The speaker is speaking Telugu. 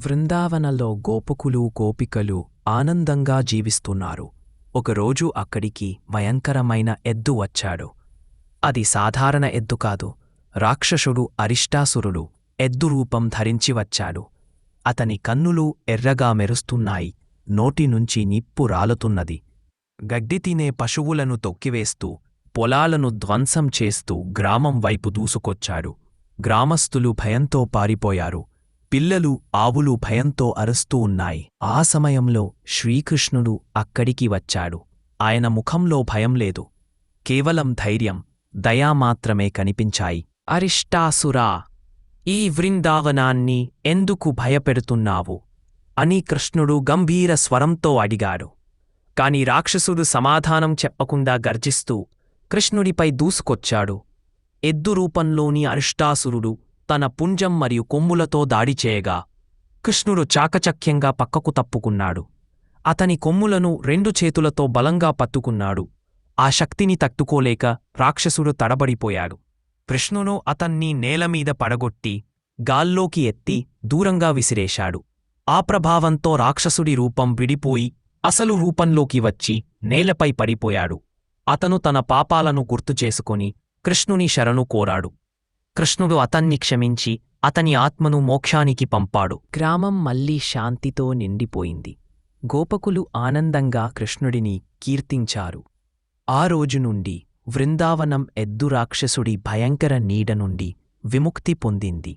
వృందావనలో గోపకులు గోపికలు ఆనందంగా జీవిస్తున్నారు. ఒకరోజు అక్కడికి భయంకరమైన ఎద్దు వచ్చాడు. అది సాధారణ ఎద్దు కాదు, రాక్షసుడు అరిష్టాసురుడు ఎద్దు రూపం ధరించి వచ్చాడు. అతని కన్నులు ఎర్రగా మెరుస్తున్నాయి, నోటినుంచి నిప్పు రాలుతున్నది. గడ్డి తినే పశువులను తొక్కివేస్తూ, పొలాలను ధ్వంసం చేస్తూ గ్రామం వైపు దూసుకొచ్చాడు. గ్రామస్థులు భయంతో పారిపోయారు. పిల్లలు ఆవులు భయంతో అరుస్తూ ఉన్నాయి. ఆ సమయంలో శ్రీకృష్ణుడు అక్కడికి వచ్చాడు. ఆయన ముఖంలో భయం లేదు, కేవలం ధైర్యం, దయా మాత్రమే కనిపించాయి. అరిష్టాసురా, ఈ వృందావనాన్ని ఎందుకు భయపెడుతున్నావు అని కృష్ణుడు గంభీర స్వరంతో అడిగాడు. కాని రాక్షసుడు సమాధానం చెప్పకుండా గర్జిస్తూ కృష్ణుడిపై దూసుకొచ్చాడు. ఎద్దు రూపంలోని అరిష్టాసురుడు తన పుంజం మరియు కొమ్ములతో దాడి చేయగా కృష్ణుడు చాకచక్యంగా పక్కకు తప్పుకున్నాడు. అతని కొమ్ములను 2 చేతులతో బలంగా పట్టుకున్నాడు. ఆ శక్తిని తట్టుకోలేక రాక్షసుడు తడబడిపోయాడు. కృష్ణుడు అతన్ని నేలమీద పడగొట్టి గాల్లోకి ఎత్తి దూరంగా విసిరేశాడు. ఆ ప్రభావంతో రాక్షసుడి రూపం విడిపోయి అసలు రూపంలోకి వచ్చి నేలపై పడిపోయాడు. అతను తన పాపాలను గుర్తుచేసుకొని కృష్ణుని శరణు కోరాడు. కృష్ణుడు అతన్ని క్షమించి అతని ఆత్మను మోక్షానికి పంపాడు. గ్రామం మళ్లీ శాంతితో నిండిపోయింది. గోపకులు ఆనందంగా కృష్ణుడిని కీర్తించారు. ఆ రోజు నుండి వృందావనం ఎద్దు రాక్షసుడి భయంకర నీడ నుండి విముక్తి పొందింది.